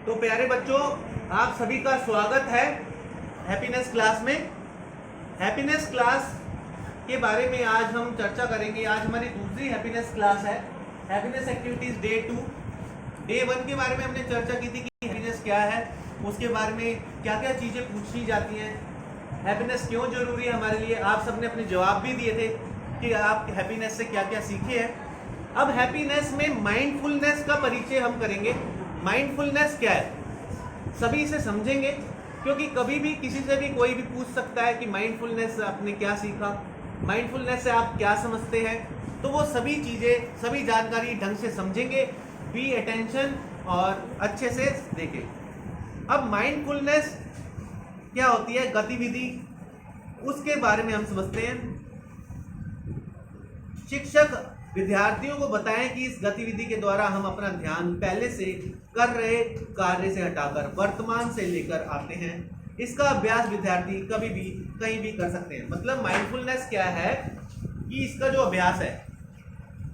तो प्यारे बच्चों, आप सभी का स्वागत है हैप्पीनेस क्लास में। हैप्पीनेस क्लास के बारे में आज हम चर्चा करेंगे। आज हमारी दूसरी हैप्पीनेस क्लास है, हैप्पीनेस एक्टिविटीज डे 2। डे 1 के बारे में हमने चर्चा की थी कि हैप्पीनेस क्या है, उसके बारे में क्या क्या चीज़ें पूछी जाती हैं, हैप्पीनेस क्यों जरूरी है हमारे लिए। आप सबने अपने जवाब भी दिए थे कि आप हैप्पीनेस से क्या क्या सीखे हैं। अब हैप्पीनेस में माइंडफुलनेस का परिचय हम करेंगे। माइंडफुलनेस क्या है, सभी इसे समझेंगे, क्योंकि कभी भी किसी से भी कोई भी पूछ सकता है कि माइंडफुलनेस आपने क्या सीखा, माइंडफुलनेस से आप क्या समझते हैं। तो वो सभी चीज़ें, सभी जानकारी ढंग से समझेंगे, बी अटेंशन और अच्छे से देखें। अब माइंडफुलनेस क्या होती है, गतिविधि, उसके बारे में हम समझते हैं। शिक्षक विद्यार्थियों को बताएं कि इस गतिविधि के द्वारा हम अपना ध्यान पहले से कर रहे कार्य से हटाकर वर्तमान से लेकर आते हैं। इसका अभ्यास विद्यार्थी कभी भी कहीं भी कर सकते हैं। मतलब माइंडफुलनेस क्या है कि इसका जो अभ्यास है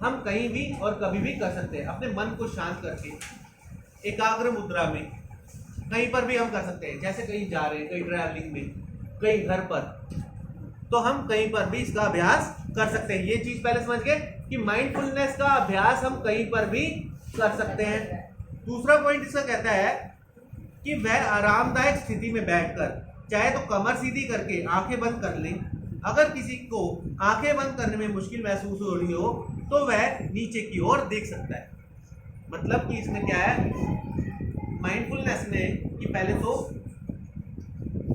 हम कहीं भी और कभी भी कर सकते हैं। अपने मन को शांत करके एकाग्र मुद्रा में कहीं पर भी हम कर सकते हैं। जैसे कहीं जा रहे हैं, कहीं ट्रैवलिंग में, कहीं घर पर, तो हम कहीं पर भी इसका अभ्यास कर सकते हैं। ये चीज पहले समझ गए कि माइंडफुलनेस का अभ्यास हम कहीं पर भी कर सकते हैं। दूसरा पॉइंट इसका कहता है कि वह आरामदायक स्थिति में बैठकर, चाहे तो कमर सीधी करके आंखें बंद कर लें। अगर किसी को आंखें बंद करने में मुश्किल महसूस हो रही हो तो वह नीचे की ओर देख सकता है। मतलब कि इसमें क्या है माइंडफुलनेस में कि पहले तो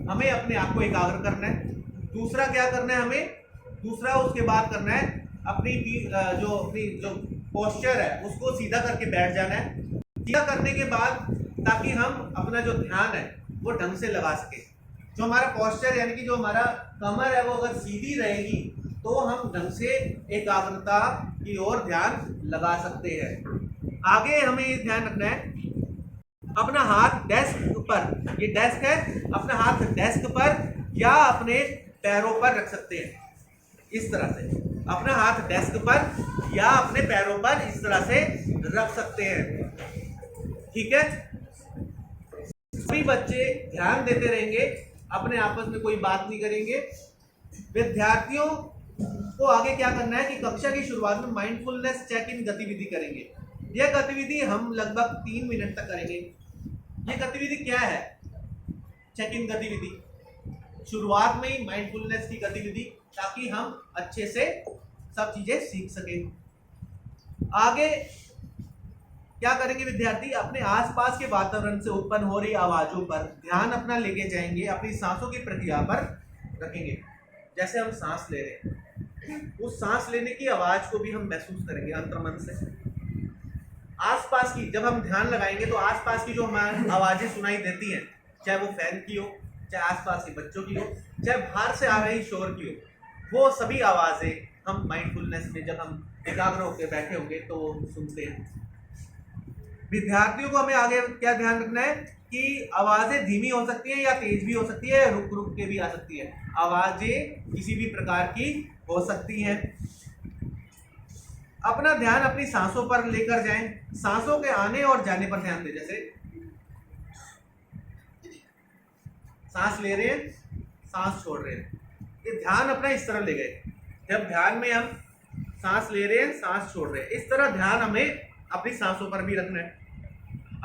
हमें अपने आप को एकाग्र करना है। दूसरा क्या करना है हमें, दूसरा उसके बाद करना है अपनी जो पोस्चर है उसको सीधा करके बैठ जाना है। सीधा करने के बाद ताकि हम अपना जो ध्यान है वो ढंग से लगा सके। जो हमारा पोस्चर यानी कि जो हमारा कमर है वो अगर सीधी रहेगी तो हम ढंग से एकाग्रता की ओर ध्यान लगा सकते हैं। आगे हमें ये ध्यान रखना है अपना हाथ डेस्क पर, ये डेस्क है, अपना हाथ डेस्क पर या अपने पैरों पर रख सकते हैं। इस तरह से अपना हाथ डेस्क पर या अपने पैरों पर इस तरह से रख सकते हैं। ठीक है, सभी बच्चे ध्यान देते रहेंगे, अपने आपस में कोई बात नहीं करेंगे। विद्यार्थियों को आगे क्या करना है कि कक्षा की शुरुआत में माइंडफुलनेस चेक इन गतिविधि करेंगे। यह गतिविधि हम लगभग 3 मिनट तक करेंगे। ये गतिविधि क्या है, चेक इन गतिविधि, शुरुआत में ही माइंडफुलनेस की गतिविधि, ताकि हम अच्छे से सब चीजें सीख सकें। आगे क्या करेंगे विद्यार्थी, अपने आसपास के वातावरण से उत्पन्न हो रही आवाजों पर ध्यान अपना लेके जाएंगे, अपनी सांसों की प्रक्रिया पर रखेंगे। जैसे हम सांस ले रहे हैं, उस सांस लेने की आवाज को भी हम महसूस करेंगे अंतर्मन से। आसपास की जब हम ध्यान लगाएंगे तो आसपास की जो हमारी आवाजें सुनाई देती हैं, चाहे वो फैन की हो, चाहे आसपास के बच्चों की हो, चाहे बाहर से आ रही शोर की हो, वो सभी आवाजें हम माइंडफुलनेस में जब हम एकाग्र होकर बैठे होंगे तो सुनते हैं। विद्यार्थियों को हमें आगे क्या ध्यान रखना है कि आवाजें धीमी हो सकती है या तेज भी हो सकती है, रुक रुक के भी आ सकती है। आवाजें किसी भी प्रकार की हो सकती हैं। अपना ध्यान अपनी सांसों पर लेकर जाएं, सांसों के आने और जाने पर ध्यान दें। जैसे सांस ले रहे हैं, सांस छोड़ रहे हैं, ये ध्यान अपना इस तरह ले गए। जब ध्यान में हम सांस ले रहे हैं, सांस छोड़ रहे हैं, इस तरह ध्यान हमें अपनी सांसों पर भी रखना है।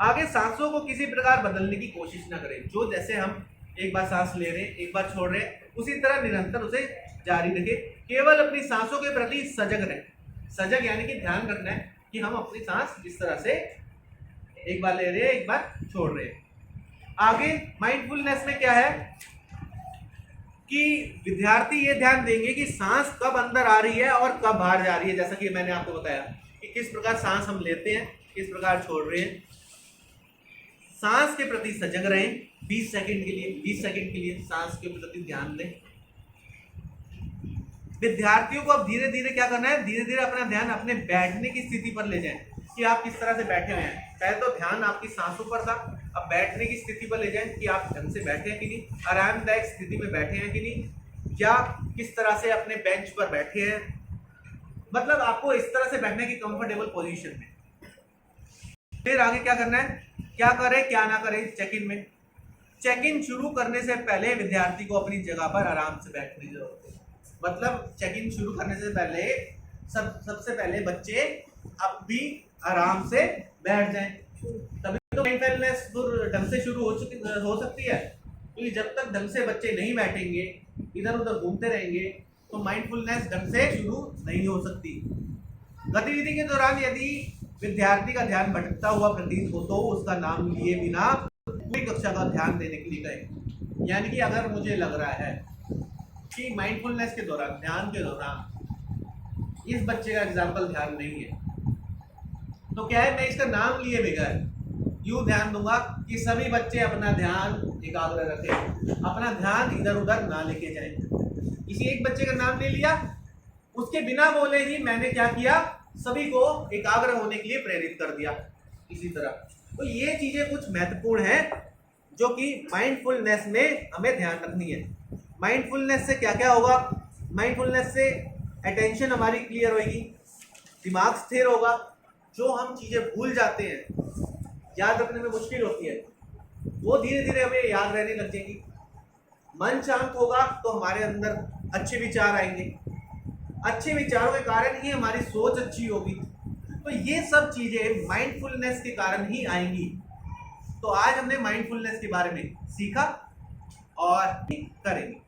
आगे सांसों को किसी प्रकार बदलने की कोशिश ना करें। जो जैसे हम एक बार सांस ले रहे हैं, एक बार छोड़ रहे हैं, उसी तरह निरंतर उसे जारी रखें। केवल अपनी सांसों के प्रति सजग रहें। सजग यानी कि ध्यान रखना है कि हम अपनी सांस इस तरह से एक बार ले रहे हैं, एक बार छोड़ रहे हैं। आगे माइंडफुलनेस में क्या है कि विद्यार्थी ये ध्यान देंगे कि सांस कब अंदर आ रही है और कब बाहर जा रही है। जैसा कि मैंने आपको बताया कि किस प्रकार सांस हम लेते हैं, किस प्रकार छोड़ रहे हैं। सांस के प्रति सजग रहें 20 सेकंड के लिए, 20 सेकंड के लिए सांस के प्रति ध्यान दें। विद्यार्थियों को अब धीरे धीरे क्या करना है, धीरे धीरे अपना ध्यान अपने बैठने की स्थिति पर ले जाएं कि आप किस तरह से बैठे हुए हैं। पहले तो ध्यान आपकी सांसों पर था, अब बैठने की स्थिति पर ले जाएं कि आप ढंग से बैठे हैं कि नहीं, आरामदायक स्थिति में बैठे हैं कि नहीं, या किस तरह से अपने बेंच पर बैठे हैं। मतलब आपको इस तरह से बैठने की कंफर्टेबल पोजीशन में। फिर आगे क्या करना है क्या करें क्या ना करें चेक इन में। चेक इन शुरू करने से पहले विद्यार्थी को अपनी जगह पर आराम से बैठने की जरूरत है। मतलब चेक इन शुरू करने से पहले सबसे पहले बच्चे अब भी आराम से बैठ जाएं, तभी तो माइंडफुलनेस ढंग से शुरू हो सकती है। क्योंकि जब तक ढंग से बच्चे नहीं बैठेंगे, इधर उधर घूमते रहेंगे, तो माइंडफुलनेस ढंग से शुरू नहीं हो सकती। गतिविधि के दौरान यदि विद्यार्थी का ध्यान भटकता हुआ प्रतीत हो तो उसका नाम लिए बिना पूरी कक्षा का ध्यान देने के लिए कहें। यानी कि अगर मुझे लग रहा है कि माइंडफुलनेस के दौरान, ध्यान के दौरान इस बच्चे का एग्जाम्पल ध्यान नहीं है, तो क्या है, मैं इसका नाम लिए बगैर यूं ध्यान दूंगा कि सभी बच्चे अपना ध्यान एकाग्र रखें, अपना ध्यान इधर उधर ना लेके जाएं। किसी एक बच्चे का नाम ले लिया, उसके बिना बोले ही मैंने क्या किया, सभी को एकाग्र होने के लिए प्रेरित कर दिया इसी तरह। तो ये चीजें कुछ महत्वपूर्ण हैं जो कि माइंडफुलनेस में हमें ध्यान रखनी है। माइंडफुलनेस से क्या क्या होगा, माइंडफुलनेस से अटेंशन हमारी क्लियर होगी, दिमाग स्थिर होगा, जो हम चीजें भूल जाते हैं, याद रखने में मुश्किल होती है, वो धीरे धीरे हमें याद रहने लग जाएगी। मन शांत होगा तो हमारे अंदर अच्छे विचार आएंगे, अच्छे विचारों के कारण ही हमारी सोच अच्छी होगी। तो ये सब चीजें माइंडफुलनेस के कारण ही आएंगी। तो आज हमने माइंडफुलनेस के बारे में सीखा और करेंगे।